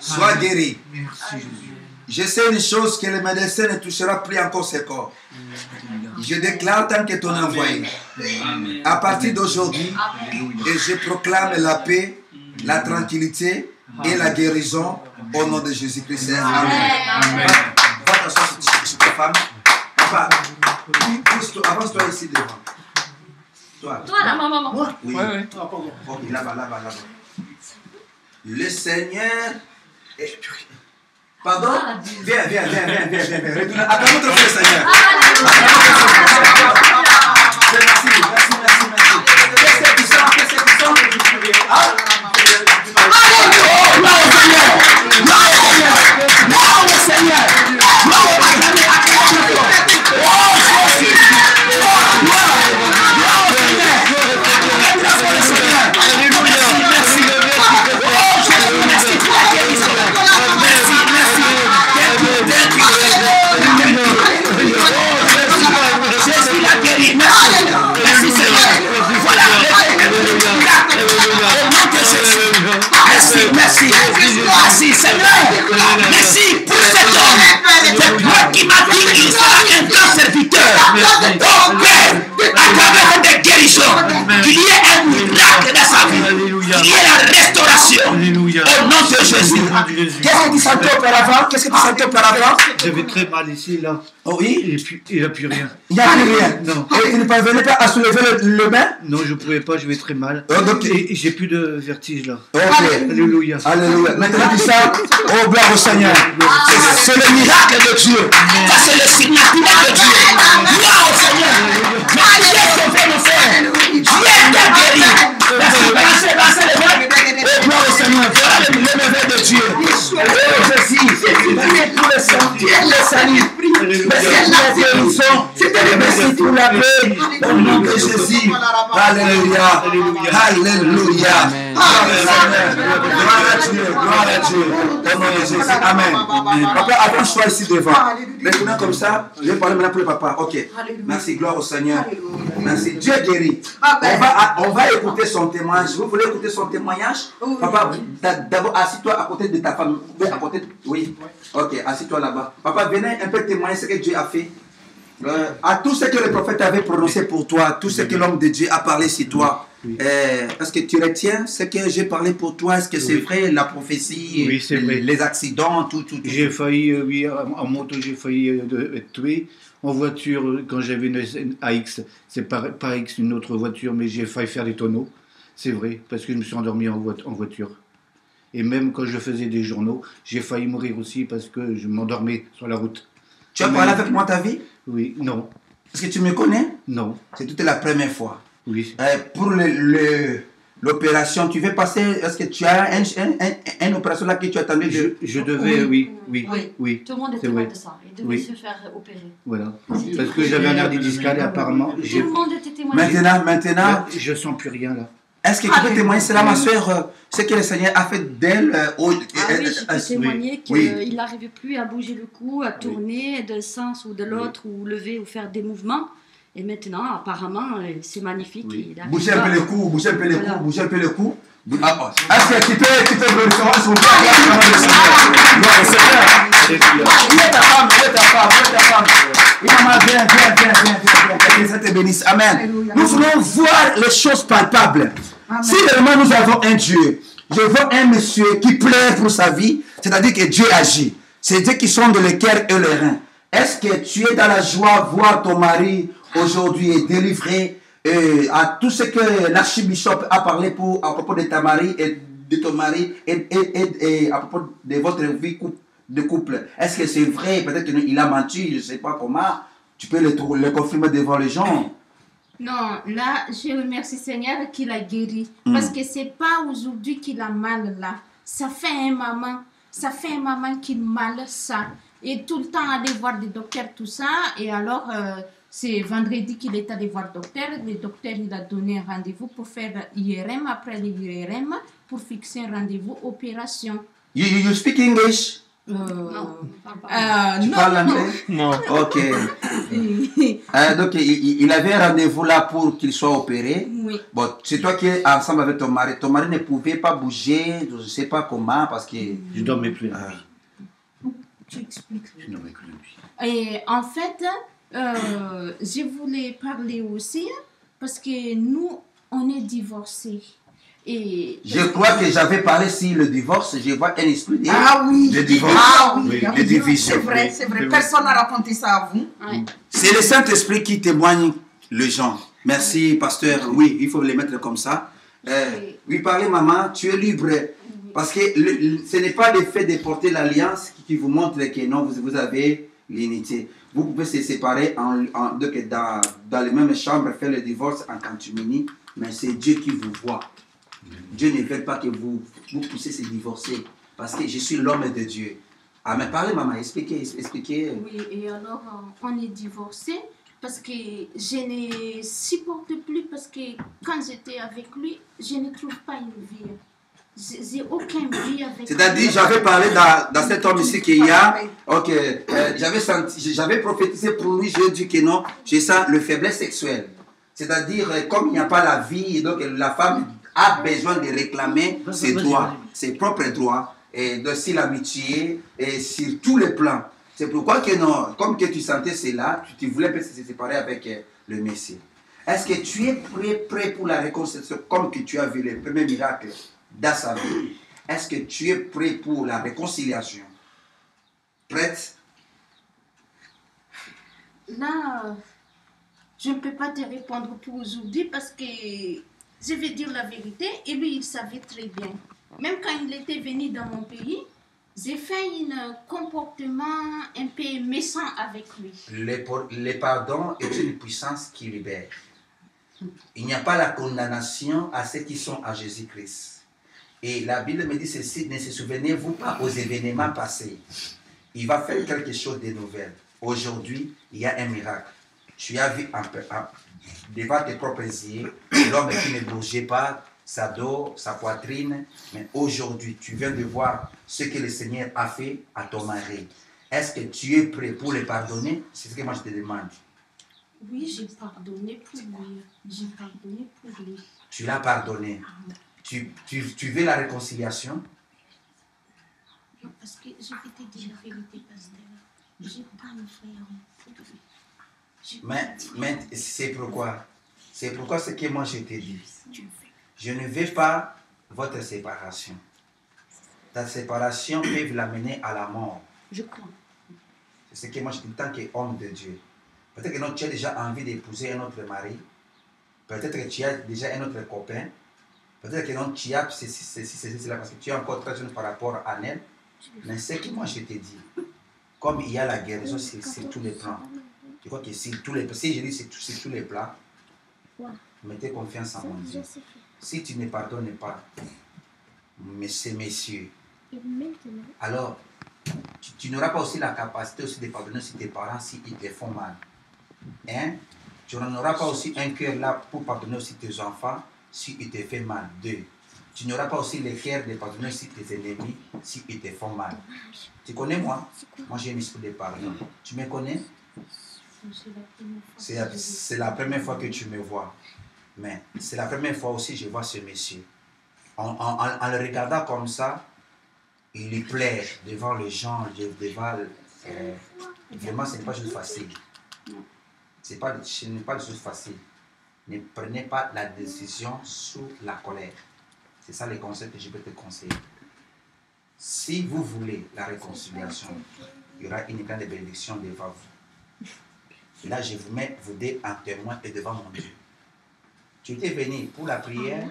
Sois guéri. Je sais une chose, que le médecin ne touchera plus encore ce corps. Je déclare tant que ton envoyé. À partir d'aujourd'hui, et je proclame la paix, la tranquillité et la guérison au nom de Jésus-Christ. Amen. Va t'asseoir sur ta femme. Papa, avance-toi ici devant. Toi là, maman. Moi? Oui. Ok, là-bas. Le Seigneur est... Pardon? Viens. Retourne. Acclame ton frère, Seigneur. Merci. Qu'est-ce que tu sens? Gloire au Seigneur. Merci Seigneur. Qui est la restauration. Alléluia. Au nom de Jésus. Qu'est-ce que tu sentais auparavant? Qu'est-ce que tu sentais auparavant? J'avais très mal ici, là. Oh oui? Et puis, il n'y a plus rien. Il n'y a plus rien. Non. Et il ne parvenait pas à soulever le main? Non, je ne pouvais pas, je vais très mal. Oh, donc, Et j'ai plus de vertige, là. ok. Alléluia. Alléluia. Maintenant, dis ça. Oh, gloire au Seigneur. C'est le miracle de Dieu. Ça, c'est le signature de Dieu. Gloire au Seigneur. Mais Dieu est sauvé, mon frère. Dieu t'a guéri. Laissez les mains. Oh, gloire au Seigneur. Voilà le merveille de Dieu. Oh, Jésus. Priez pour le salut. Le salut. Merci la guérison. Merci pour la paix. Au nom de Jésus. Alléluia. Alléluia. Gloire à Dieu. Gloire à Dieu. Au nom de Jésus. Amen. Papa, avance-toi ici devant. Maintenant, comme ça, je vais parler maintenant pour le papa. Ok. Merci. Gloire au Seigneur. Merci. Dieu guérit. On va écouter son témoignage. Vous voulez écouter son témoignage? Papa, d'abord, assis-toi à côté de ta femme. À côté de... Oui. Ok, assis-toi là-bas. Papa, venez un peu témoigner ce que Dieu a fait. À tout ce que le prophète avait prononcé pour toi, tout ce que l'homme de Dieu a parlé sur toi. Est-ce que tu retiens ce que j'ai parlé pour toi? Est-ce que c'est vrai, la prophétie, Oui, c'est vrai. les accidents, tout? J'ai failli, oui, en moto, j'ai failli être tué. En voiture, quand j'avais une AX, c'est par X, une autre voiture, mais j'ai failli faire des tonneaux. C'est vrai, parce que je me suis endormi en voiture. Et même quand je faisais des journaux, j'ai failli mourir aussi parce que je m'endormais sur la route. Tu as parlé avec moi ta vie? Oui, non. Est-ce que tu me connais? Non. C'est toute la première fois. Oui. Pour l'opération, tu veux passer? Est-ce que tu as une opération là que tu attendais de... Je devais, oui. Tout le monde était loin de ça. Il devait se faire opérer. Voilà. Parce que j'avais un hernie discale et apparemment... Tout le monde était témoigné. Maintenant... Je sens plus rien là. Est-ce que tu peux témoigner, c'est là ma soeur, ce que le Seigneur a fait d'elle? Oui, je peux témoigner qu'il n'arrivait plus à bouger le cou, à tourner d'un sens ou de l'autre, ou lever ou faire des mouvements. Et maintenant, apparemment, c'est magnifique. Oui. Bougez un peu le cou, bougez un peu le cou, bougez un peu le cou. Est-ce que tu peux glorifier son Père? Gloire au Seigneur. Il est ta femme, il est ta femme. Maman, viens, que ça te bénisse. Amen. Nous voulons voir les choses palpables. Si vraiment nous avons un Dieu, je vois un monsieur qui pleure pour sa vie, c'est-à-dire que Dieu agit. C'est Dieu qui sonde le cœur et le rein. Est-ce que tu es dans la joie de voir ton mari aujourd'hui est délivré à tout ce que l'archibishop a parlé à propos de ta mari et de ton mari et à propos de votre vie de couple? Est-ce que c'est vrai? Peut-être qu'il a menti, je ne sais pas comment. Tu peux le confirmer devant les gens. Non, là, je remercie Seigneur qu'il a guéri. Parce que ce n'est pas aujourd'hui qu'il a mal là. Ça fait un moment qu'il a mal ça. Et tout le temps aller voir des docteurs, tout ça. Et alors, c'est vendredi qu'il est allé voir le docteur. Le docteur, il a donné un rendez-vous pour faire IRM. Après l'IRM, pour fixer un rendez-vous opération. You speak English? Non. Tu parles anglais? Non. Ok. Donc, il avait un rendez-vous là pour qu'il soit opéré. Oui. Bon, c'est toi qui es ensemble avec ton mari. Ton mari ne pouvait pas bouger, je ne sais pas comment, parce que... Je ne dormais plus la nuit. Tu expliques. Je ne dormais plus la nuit. Et en fait, je voulais parler aussi parce que nous, on est divorcés. Et je crois que j'avais parlé sur le divorce. Je vois un esprit de, de divorce. De division. C'est vrai. Personne n'a raconté ça à vous. Ouais. C'est le Saint-Esprit qui témoigne les gens. Merci, pasteur. Oui, il faut les mettre comme ça. Oui, parlez, maman, tu es libre. Parce que ce n'est pas le fait de porter l'alliance qui vous montre que non, vous avez l'unité. Vous pouvez se séparer dans les mêmes chambres, faire le divorce en catimini, mais c'est Dieu qui vous voit. Dieu ne veut pas que vous puissiez se divorcer, parce que je suis l'homme de Dieu. Ah, mais parlez, maman, expliquez. oui, et alors on est divorcés parce que je ne supporte plus, parce que quand j'étais avec lui, je ne trouve pas une vie. J'ai aucune vie avec lui. C'est-à-dire, j'avais parlé dans cet homme ici qu'il y a, ok, j'avais prophétisé pour lui, j'ai dit que non, j'ai ça, le faiblesse sexuelle. C'est-à-dire, comme il n'y a pas la vie, donc la femme a besoin de réclamer ses droits, ses propres droits, et de l'amitié, et sur tous les plans. C'est pourquoi que non, comme que tu sentais cela, tu voulais se séparer avec le Messie. Est-ce que tu es prêt pour la réconciliation comme que tu as vu les premiers miracles dans sa vie? Est-ce que tu es prêt pour la réconciliation? Prête? Là, je ne peux pas te répondre pour aujourd'hui parce que je vais dire la vérité et lui, il savait très bien. Même quand il était venu dans mon pays, j'ai fait un comportement un peu méchant avec lui. Le pardon est une puissance qui libère. Il n'y a pas la condamnation à ceux qui sont à Jésus-Christ. Et la Bible me dit ceci, ne se souvenez-vous pas aux événements passés. Il va faire quelque chose de nouvel. Aujourd'hui, il y a un miracle. Tu as vu devant tes propres yeux l'homme qui ne bougeait pas, sa dos, sa poitrine. Mais aujourd'hui, tu viens de voir ce que le Seigneur a fait à ton mari. Est-ce que tu es prêt pour le pardonner? C'est ce que moi je te demande. Oui, j'ai pardonné pour lui. J'ai pardonné pour lui. Tu l'as pardonné. Tu veux la réconciliation? Non, parce que je vais te dire la vérité, pasteur. Je n'ai pas le frère pour lui. Mais c'est pourquoi? C'est pourquoi ce que moi je t'ai dit. Je ne veux pas votre séparation. Ta séparation peut l'amener à la mort. Je crois. C'est ce que moi je dis en tant qu'homme de Dieu. Peut-être que tu as déjà envie d'épouser un autre mari. Peut-être que tu as déjà un autre copain. Peut-être que non, tu as c'est là parce que tu es encore très jeune par rapport à elle. Mais ce que moi je t'ai dit, comme il y a la guérison sur tous les plans, je crois que si je dis sur tous les plans, mettez confiance en mon Dieu. Si tu ne pardonnes pas, messieurs, alors tu n'auras pas aussi la capacité aussi de pardonner aussi tes parents s'ils te font mal. Hein? Tu n'auras pas aussi un cœur là pour pardonner aussi tes enfants s'ils te font mal. 2. Tu n'auras pas aussi le cœur de pardonner aussi tes ennemis s'ils te font mal. Tu connais moi? Moi j'ai un esprit de pardon. Tu me connais? C'est la première fois que tu me vois. Mais c'est la première fois aussi que je vois ce monsieur. En le regardant comme ça, il lui plaît devant les gens, vraiment ce n'est pas juste facile. Ce n'est pas juste facile. Ne prenez pas la décision sous la colère. C'est ça le conseil que je peux te conseiller. Si vous voulez la réconciliation, il y aura une grande bénédiction devant vous. Et là, je vous mets vous deux en témoin et devant mon Dieu. Tu étais venu pour la prière,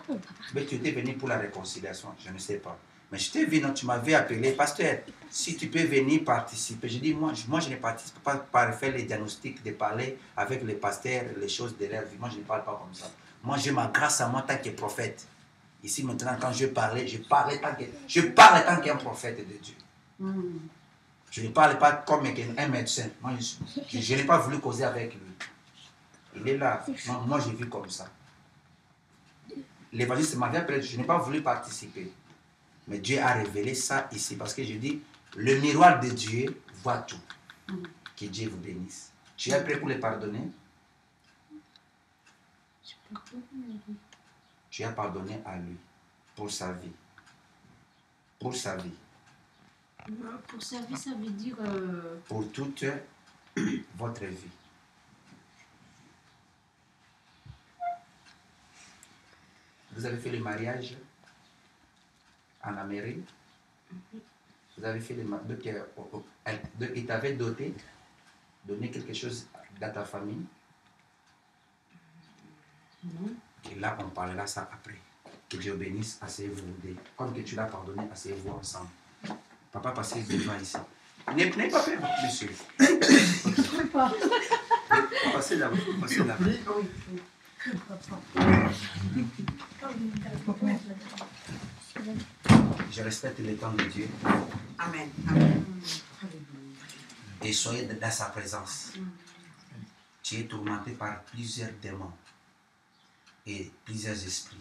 mais tu étais venu pour la réconciliation, je ne sais pas. Mais je t'ai vu, non, tu m'avais appelé, pasteur, si tu peux venir participer. Je dis, moi je ne participe pas par faire les diagnostics, de parler avec les pasteurs, les choses de leur vie. Moi, je ne parle pas comme ça. Moi, j'ai ma grâce à moi tant que prophète. Ici, maintenant, quand je parlais, je parle tant qu'un prophète de Dieu. Je ne parle pas comme un médecin. Moi, je n'ai pas voulu causer avec lui. Il est là. Moi j'ai vu comme ça. L'évangile m'avait appelé, je n'ai pas voulu participer. Mais Dieu a révélé ça ici parce que je dis, le miroir de Dieu voit tout. Que Dieu vous bénisse. Tu es prêt pour le pardonner? Tu as pardonné à lui pour sa vie. Pour sa vie. Pour sa vie, ça veut dire... Pour toute votre vie. Vous avez fait le mariage en Amérique. Vous avez fait le mariage. Il t'avait donné quelque chose dans ta famille. Non. Et là, on parlera ça après. Que Dieu bénisse, asseyez-vous. Comme que tu l'as pardonné, asseyez-vous ensemble. Papa, passez devant ici. N'ayez pas peur, monsieur. Passez là. Passez là. Je respecte le temps de Dieu. Amen. Et soyez dans sa présence. Tu es tourmenté par plusieurs démons et plusieurs esprits.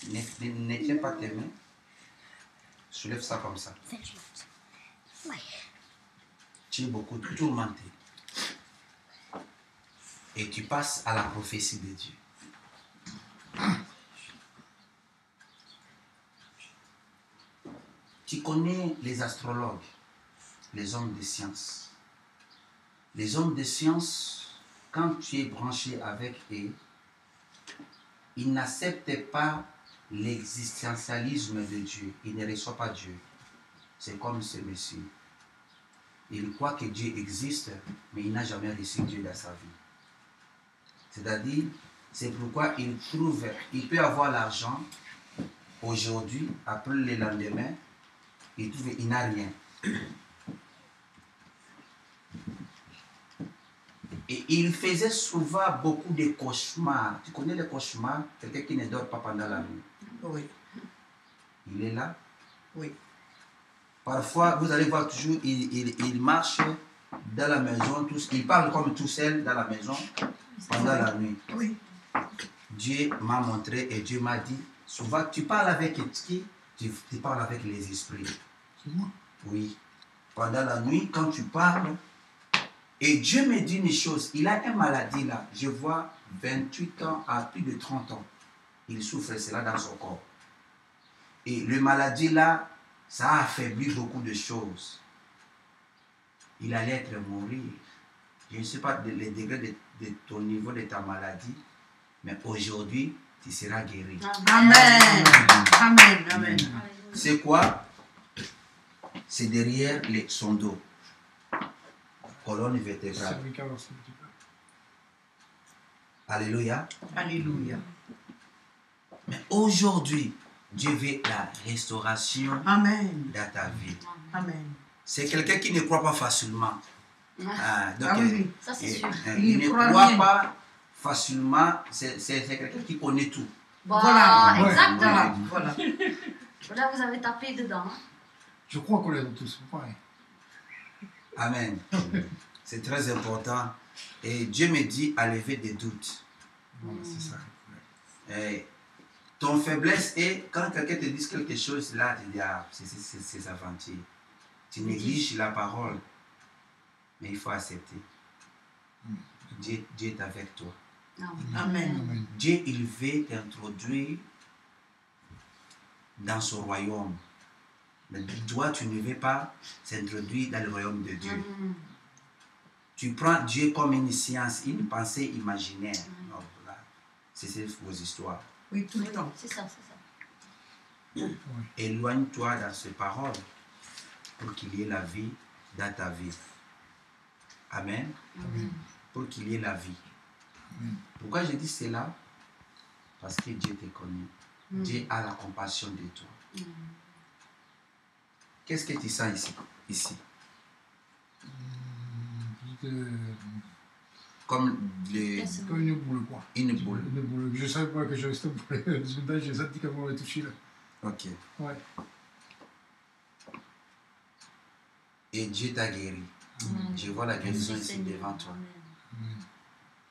Ne tiens pas tes mains. Soulève ça comme ça. Tu es beaucoup tourmenté. Et tu passes à la prophétie de Dieu. Tu connais les astrologues, les hommes de science. Les hommes de science, quand tu es branché avec eux, ils n'acceptent pas l'existentialisme de Dieu. Ils ne reçoivent pas Dieu. C'est comme ce monsieur. Il croit que Dieu existe, mais il n'a jamais reçu Dieu dans sa vie. C'est-à-dire, c'est pourquoi il peut avoir l'argent aujourd'hui, après le lendemain, il n'a rien. Et il faisait souvent beaucoup de cauchemars. Tu connais les cauchemars? Quelqu'un qui ne dort pas pendant la nuit. Oui. Il est là? Oui. Parfois, vous allez voir toujours, il marche dans la maison, il parle comme tout seul dans la maison pendant la nuit. Oui. Dieu m'a montré et Dieu m'a dit, souvent tu parles avec qui? Tu parles avec les esprits. C'est moi? Oui. Pendant la nuit, quand tu parles, et Dieu me dit une chose, il a une maladie là, je vois 28 ans à plus de 30 ans. Il souffre cela dans son corps. Et le maladie là, ça a affaibli beaucoup de choses. Il allait être mourir. Je ne sais pas le degré de ton niveau de ta maladie, mais aujourd'hui, tu seras guéri. Amen. Amen. Amen. C'est quoi? C'est derrière son dos. Colonne vertébrale. Alléluia. Alléluia. Mais aujourd'hui, Dieu veut la restauration Amen. dans ta vie. Amen. C'est quelqu'un qui ne croit pas facilement. Donc, oui. Ça, c'est sûr. Il ne croit pas facilement. C'est quelqu'un qui connaît tout. Voilà, Voilà. exactement. Voilà. Là, vous avez tapé dedans. Hein. Je crois qu'on est tous pareils. Amen. C'est très important. Et Dieu me dit à lever des doutes. Voilà, c'est ça. Et ton faiblesse est, quand quelqu'un te dit quelque chose, là, tu dis, ah, c'est aventure. Tu négliges la parole. Mais il faut accepter. Dieu est avec toi. Amen. Dieu, il veut t'introduire dans son royaume. Mais toi, tu ne veux pas s'introduire dans le royaume de Dieu. Tu prends Dieu comme une science, une pensée imaginaire. Non, voilà. C'est vos histoires. Oui, tout le temps. C'est ça, c'est ça. Éloigne-toi dans ces paroles pour qu'il y ait la vie dans ta vie. Amen. Pour qu'il y ait la vie. Pourquoi je dis cela? Parce que Dieu te connaît. Dieu a la compassion de toi. Qu'est-ce que tu sens ici? Comme Comme une boule, quoi. une boule. Une boule. Je ne savais pas que je restais boule. J'ai senti comment on m'a touché là. Ok. Ouais. Et Dieu t'a guéri. Je vois la guérison ici devant toi.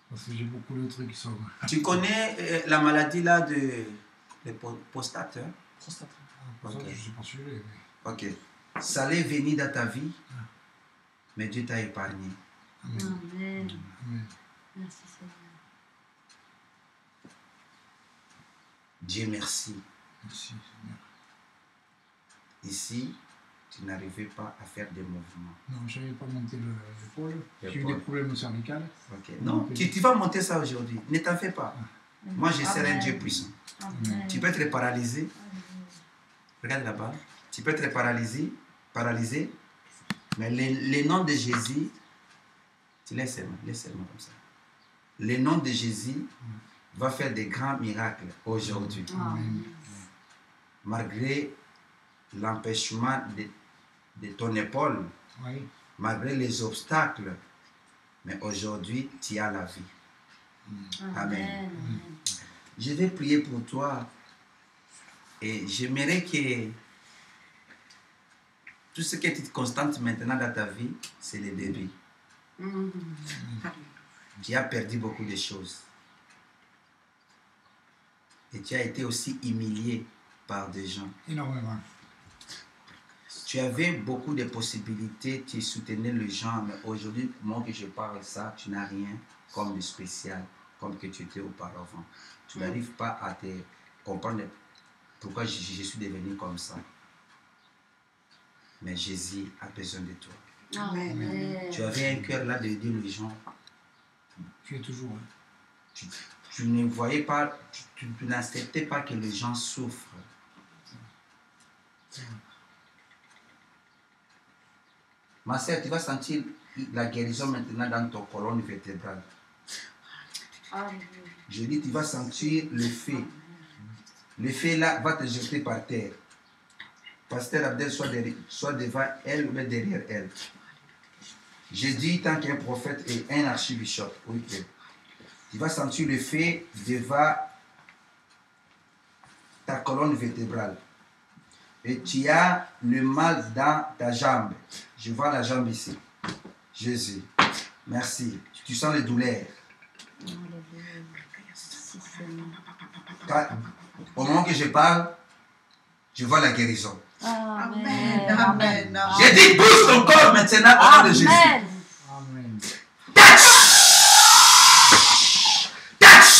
Parce que j'ai beaucoup de trucs qui sont. Tu connais la maladie là de prostate? Prostate. Ok. Je ne suis pas suivi. Ok. Ça allait venir dans ta vie, mais Dieu t'a épargné. Amen. Amen. Merci Seigneur. Dieu merci. Merci Seigneur. Ici, tu n'arrivais pas à faire des mouvements. Non, je n'avais pas monté l'épaule. J'ai eu L'épaule. des problèmes cervicales. Ok. Non, tu vas monter ça aujourd'hui. Ne t'en fais pas. Moi, je serai un Dieu puissant. Amen. Tu peux être paralysé. Regarde là-bas. Tu peux être paralysé. Mais le nom de Jésus, tu laisses seulement comme ça. Le nom de Jésus va faire des grands miracles aujourd'hui. Amen. Malgré l'empêchement de ton épaule, Oui. malgré les obstacles, mais aujourd'hui, tu as la vie. Amen. Je vais prier pour toi et j'aimerais que tout ce que tu constates maintenant dans ta vie, c'est le début. Tu as perdu beaucoup de choses. Et tu as été aussi humilié par des gens. Énormément. Tu avais beaucoup de possibilités, tu soutenais les gens, mais aujourd'hui, moi que je parle ça, tu n'as rien comme de spécial, comme que tu étais auparavant. Tu n'arrives pas à te comprendre pourquoi je suis devenu comme ça. Mais Jésus a besoin de toi. Amen. Tu avais un cœur là de dire aux gens. Tu es toujours. Tu ne voyais pas, tu n'acceptais pas que les gens souffrent. Ma sœur, tu vas sentir la guérison maintenant dans ton colonne vertébrale. Je dis, tu vas sentir le feu. Le feu là va te jeter par terre. Pasteur Abdel, soit devant elle ou derrière elle. J'ai dit, tant qu'un prophète et un archibishop, oui, tu vas sentir le feu devant ta colonne vertébrale. Et tu as le mal dans ta jambe. Je vois la jambe ici. Jésus, merci. Tu sens les douleurs. Au moment que je parle, je vois la guérison. Amen. Amen. J'ai dit, bouge ton corps maintenant au nom de Jésus. Amen. Touch! Touch!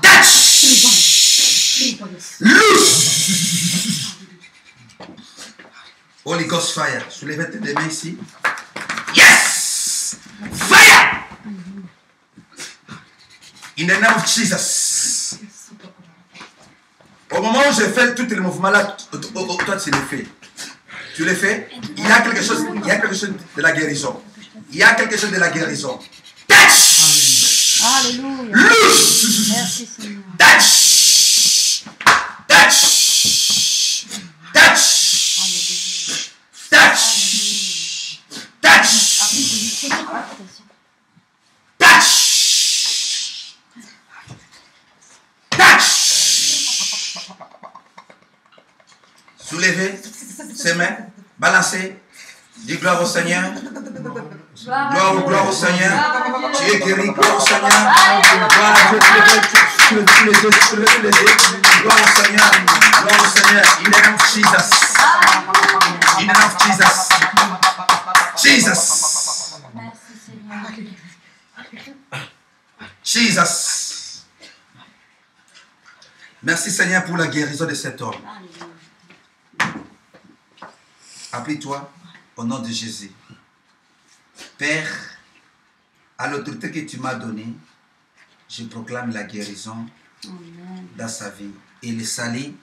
Touch! Loose! Holy Ghost fire. Soulevez tes mains ici. Yes! Fire! In the name of Jesus. Au moment où je fais tous les mouvements là, toi tu les fais. Tu les fais. Il y a quelque chose de la guérison. Il y a quelque chose de la guérison. Touch! Alléluia. Loose! Merci Seigneur. Touch! Touch! Touch! Touch! Touch! Touch! Soulevez ses mains, balancez, dis gloire au Seigneur, gloire au Seigneur, tu es guéri, gloire au Seigneur, gloire au Seigneur, in the name of Jesus, in the name of Jesus, Jesus, Merci Seigneur. Jesus. Merci Seigneur pour la guérison de cet homme. Appuie-toi au nom de Jésus. Père, à l'autorité que tu m'as donnée, je proclame la guérison dans sa vie. Et le salut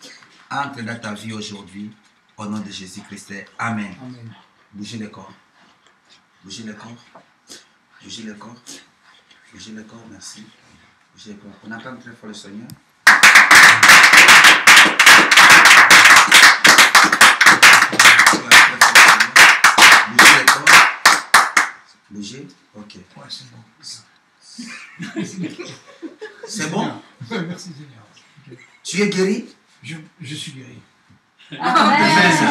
entre dans ta vie aujourd'hui au nom de Jésus-Christ. Amen. Amen. Bougez le corps. Bougez le corps. Bougez le corps. Bougez le corps, merci. Bougez le corps. On attend très fort le Seigneur. Bougez. Ok. Ouais, c'est bon. C'est bon? Ouais, merci Seigneur. Okay. Tu es guéri? Je suis guéri. Amen.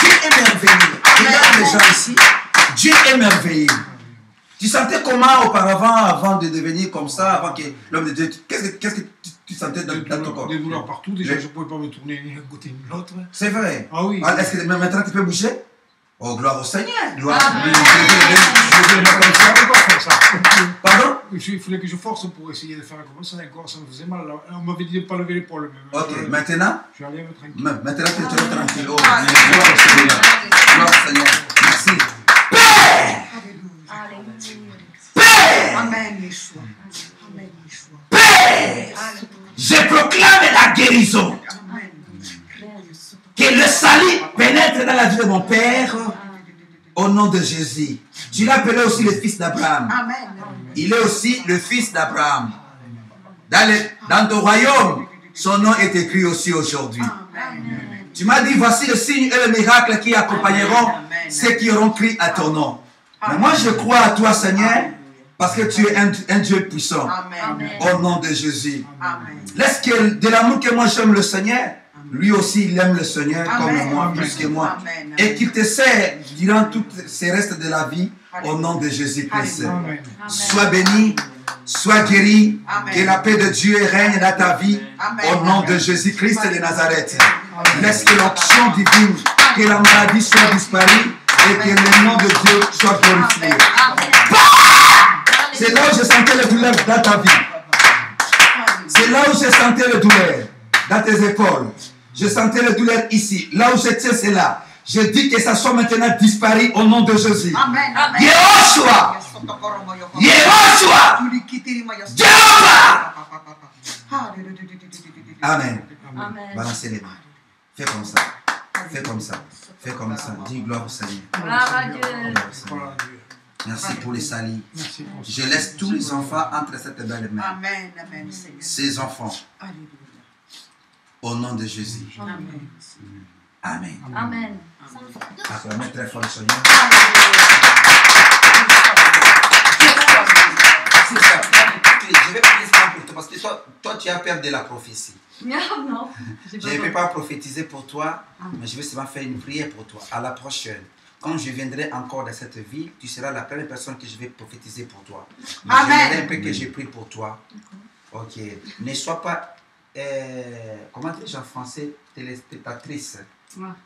Dieu est merveilleux. Regarde les gens ici. Dieu est merveilleux. Tu sentais comment auparavant, avant de devenir comme ça, avant que l'homme de Dieu... Qu'est-ce que tu sentais dans ton corps? Des douleurs partout. Déjà, je ne pouvais pas me tourner ni d'un côté ni de l'autre. C'est vrai? Ah oui. Est-ce que maintenant tu peux bouger? Oh, gloire au Seigneur. Gloire. Je ne pas faire ça. Pardon? Il fallait que je force pour essayer de faire comme ça. Encore, ça me faisait mal. On m'avait dit de ne pas lever l'épaule. Ok, maintenant? Je suis allé tranquille. Maintenant, tu es tranquille. Oh, gloire au Seigneur. Gloire au Seigneur. Merci. Père! Père! Amen, Yeshua. Amen, Yeshua. Père! Je proclame la guérison. Que le salut pénètre dans la vie de mon Père au nom de Jésus. Tu l'as appelé aussi le fils d'Abraham. Il est aussi le fils d'Abraham. Dans ton royaume, son nom est écrit aussi aujourd'hui. Tu m'as dit, voici le signe et le miracle qui accompagneront ceux qui auront crié à ton nom. Mais moi, je crois à toi, Seigneur, parce que tu es un Dieu puissant. Au nom de Jésus. Laisse que de l'amour que moi j'aime le Seigneur, lui aussi il aime le Seigneur comme moi, plus que moi. Et qu'il te sert durant tous ces restes de la vie au nom de Jésus-Christ. Sois béni, sois guéri, que la paix de Dieu règne dans ta vie au nom de Jésus-Christ de Nazareth. Laisse que l'onction divine, que la maladie soit disparue et que le nom de Dieu soit glorifié. C'est là où je sentais le douleur dans ta vie. C'est là où je sentais le douleur. dans tes épaules. Je sentais la douleur ici. Là où je tiens, c'est là. Je dis que ça soit maintenant disparu au nom de Jésus. Amen. Amen. Yehoshua. Yehoshua. Jéhovah. Amen. Amen. Balancez les mains. Fais comme ça. Fais comme ça. Fais comme ça. Dis gloire au Seigneur. Gloire à Dieu. Merci pour les salis. Je laisse tous les enfants entre cette belle main. Amen. Amen. Seigneur. Ces enfants. Alléluia. Au nom de Jésus. Amen. Amen. Amen. Acclamez très fort le Seigneur. Je vais prier ça pour toi parce que toi tu as peur de la prophétie. Non. Je ne peux pas prophétiser pour toi, mais je vais seulement faire une prière pour toi. À la prochaine, quand je viendrai encore dans cette ville, tu seras la première personne que je vais prophétiser pour toi. J'aimerais un peu que je prie pour toi. Ok. Ne sois pas, comment dire en français, téléspectatrice.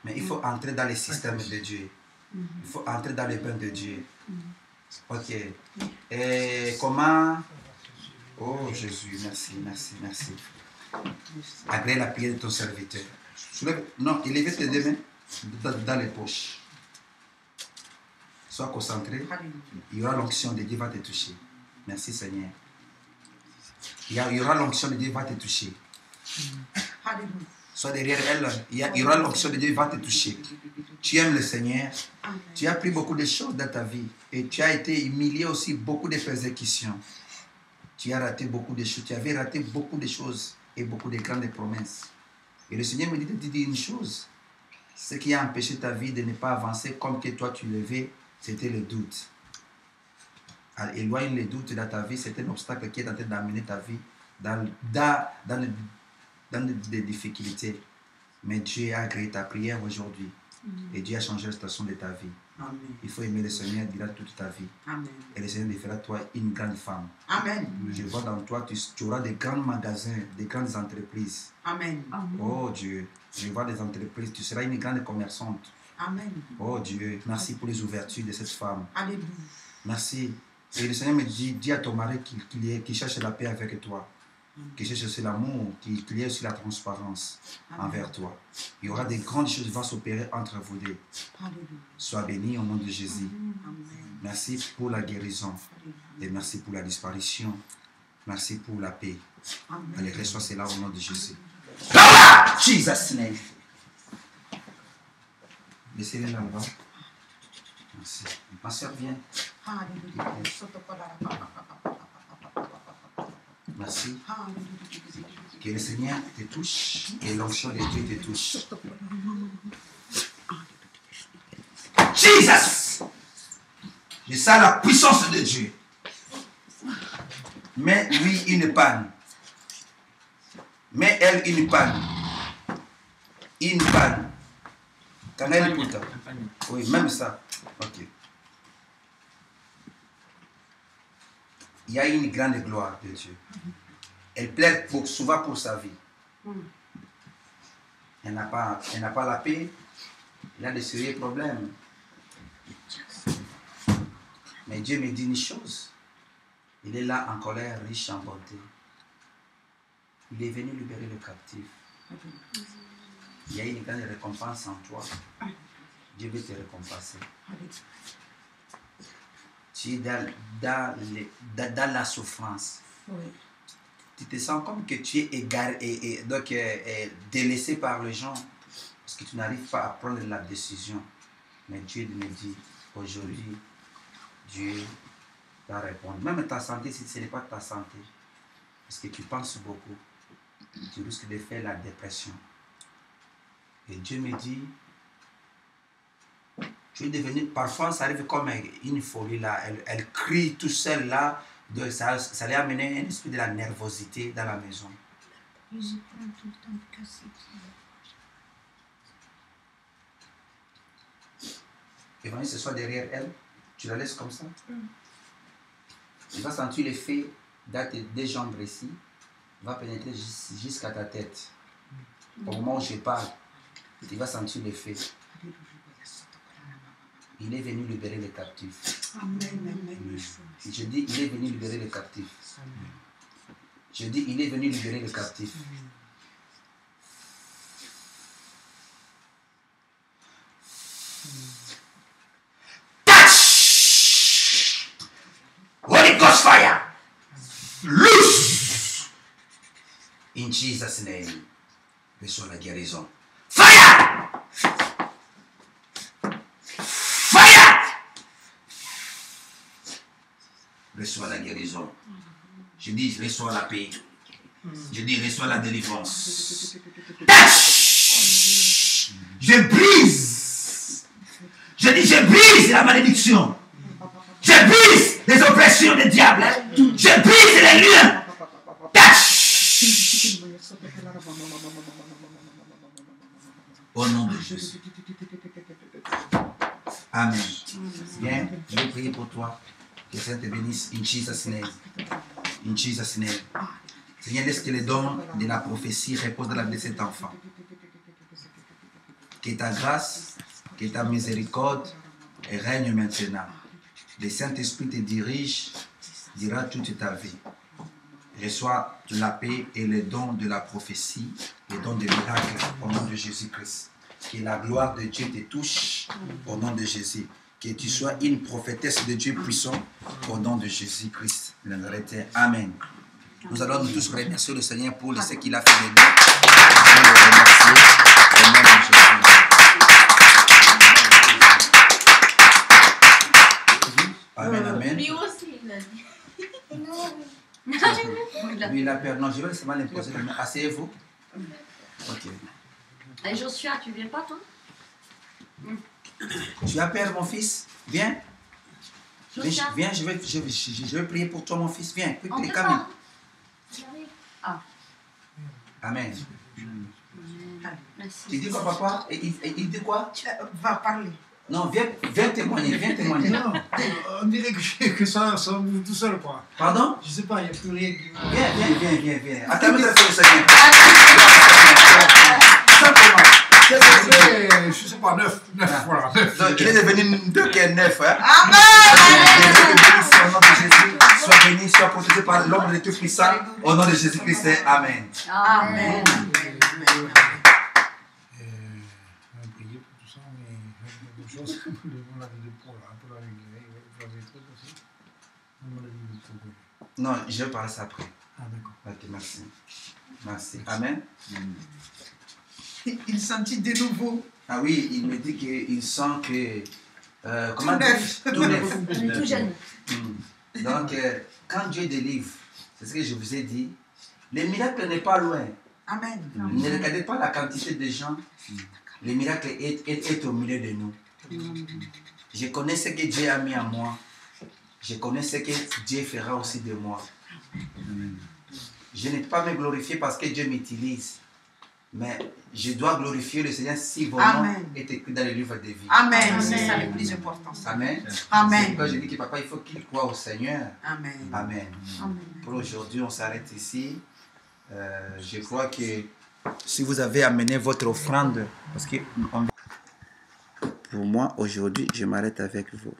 Mais il faut entrer dans le système de Dieu. Il faut entrer dans le bain de Dieu. Ok. Et comment... Oh Jésus, merci, merci, merci. Agrée la prière de ton serviteur. Non, élevez tes deux mains dans les poches. Sois concentré. Il y aura l'onction de Dieu va te toucher. Merci Seigneur. Il y aura l'onction de Dieu va te toucher. Sois derrière elle. Il y aura l'onction de Dieu va te toucher. Tu aimes le Seigneur. Tu as appris beaucoup de choses dans ta vie. Et tu as été humilié aussi beaucoup de persécutions. Tu as raté beaucoup de choses. Tu avais raté beaucoup de choses et beaucoup de grandes promesses. Et le Seigneur me dit de te dire une chose. Ce qui a empêché ta vie de ne pas avancer comme que toi tu le veux, c'était le doute. Alors, éloigne le doute dans ta vie. C'est un obstacle qui est en train d'amener ta vie dans des difficultés. Mais Dieu a agréé ta prière aujourd'hui. Et Dieu a changé la situation de ta vie. Amen. Il faut aimer le Seigneur durant toute ta vie. Amen. Et le Seigneur fera de toi une grande femme. Amen. Je vois dans toi, tu auras des grands magasins, des grandes entreprises. Amen. Oh Dieu, je vois des entreprises, tu seras une grande commerçante. Amen. Oh Dieu, merci pour les ouvertures de cette femme. Alléluia. Merci. Et le Seigneur me dit, dis à ton mari qu'il cherche la paix avec toi. Qu'il cherche aussi l'amour, qu'il y ait aussi la transparence envers toi. Il y aura des grandes choses qui vont s'opérer entre vous deux. Alléluia. Sois béni au nom de Jésus. Amen. Merci pour la guérison. Et merci pour la disparition. Merci pour la paix. Amen. Allez, reçois cela au nom de Jésus. Jesus name. Laissez-les là-bas. Merci. Ma soeur, viens. Alléluia. Merci. Que le Seigneur te touche et l'onction de Dieu te touche. Jesus! Je sens la puissance de Dieu. Mais lui, une panne. Mais elle, une panne. Une panne. Quand elle écoute. Oui, même ça. Ok. Il y a une grande gloire de Dieu. Elle plaide souvent pour sa vie. Elle n'a pas la paix. Elle a de sérieux problèmes. Mais Dieu me dit une chose. Il est là en colère, riche en bonté. Il est venu libérer le captif. Il y a une grande récompense en toi. Dieu veut te récompenser. Tu es dans la souffrance. Oui. Tu te sens comme que tu es égaré et donc délaissé par les gens parce que tu n'arrives pas à prendre la décision. Mais Dieu me dit aujourd'hui, Dieu va répondre. Même ta santé, si ce n'est pas ta santé, parce que tu penses beaucoup, tu risques de faire la dépression. Et Dieu me dit, tu es devenu, parfois ça arrive comme une folie là, elle crie tout seul là, ça lui a amené un esprit de la nervosité dans la maison. Et venez ce soir derrière elle, tu la laisses comme ça. Tu vas sentir l'effet dans tes deux jambes ici, va pénétrer jusqu'à ta tête. Au moment où je parle, tu vas sentir l'effet. Il est venu libérer les captifs. Amen, amen. Je dis, il est venu libérer les captifs. Je dis, il est venu libérer les captifs. Touch! Holy Ghost fire! Loose! In Jesus' name. Reçois la guérison. Fire! Fire! Reçois la guérison. Je dis, reçois la paix. Je dis, reçois la délivrance. Touch! Je brise. Je dis, je brise la malédiction. Je brise les oppressions des diables. Je brise les liens. Touch! Au nom de Jésus. Amen. Viens, je vais prier pour toi. Que le Seigneur te bénisse. In Jesus' name. In Jesus' name. Seigneur, laisse que les dons de la prophétie reposent dans la vie de cet enfant. Que ta grâce, que ta miséricorde règne maintenant. Le Saint-Esprit te dirige, dira toute ta vie. Reçois la paix et les dons de la prophétie, les dons des miracles au nom de Jésus-Christ. Que la gloire de Dieu te touche au nom de Jésus. Que tu sois une prophétesse de Dieu puissant au nom de Jésus-Christ. Amen. Nous allons nous tous remercier le Seigneur pour ce qu'il a fait de nous. Nous allons le remercier au nom de Jésus. Amen, amen. Lui aussi, il a dit. Lui, il a peur. Non, je vais seulement l'imposer. Asseyez-vous. Ok. Et Joshua, tu viens pas, toi? Tu as peur, mon fils? Viens. Viens, je vais prier pour toi, mon fils. Viens. Camille. Ah. Amen. Merci. Tu dis quoi, papa? Il dit quoi? Va parler. Non, viens témoigner, viens témoigner. Non, on dirait que ça bouge tout seul, quoi. Pardon? Je sais pas, il n'y a plus rien qui... Viens. Attends, mais ça fait le Seigneur. Simplement. Je sais pas, 9, voilà. 9. Donc, il est devenu 2 qui est 9. Hein? Amen. Au nom de Jésus, sois béni, sois protégé par l'homme de Tout-Puissant. Au nom de Jésus-Christ, Amen. Amen. On a prié pour tout ça, mais quelque chose, on a des poids là, pour la régler, des trucs aussi. On a des poids. Non, je vais parler ça après. Ah, d'accord. Ok, merci. Merci. Amen. Il sentit de nouveau. Ah oui, il me dit qu'il sent que... Tout neuf. Tout neuf. On est tout jeune. Donc, quand Dieu délivre, c'est ce que je vous ai dit, le miracle n'est pas loin. Amen. Ne regardez pas la quantité de gens. Le miracle est au milieu de nous. Je connais ce que Dieu a mis en moi. Je connais ce que Dieu fera aussi de moi. Je n'ai pas à me glorifier parce que Dieu m'utilise. Mais je dois glorifier le Seigneur si vos noms est écrit dans le livre de vie. Amen. C'est ça le plus important. Amen. Amen. C'est pourquoi je dis que papa, il faut qu'il croie au Seigneur. Amen. Amen. Pour aujourd'hui, on s'arrête ici. Je crois que si vous avez amené votre offrande, parce que pour moi, aujourd'hui, je m'arrête avec vous.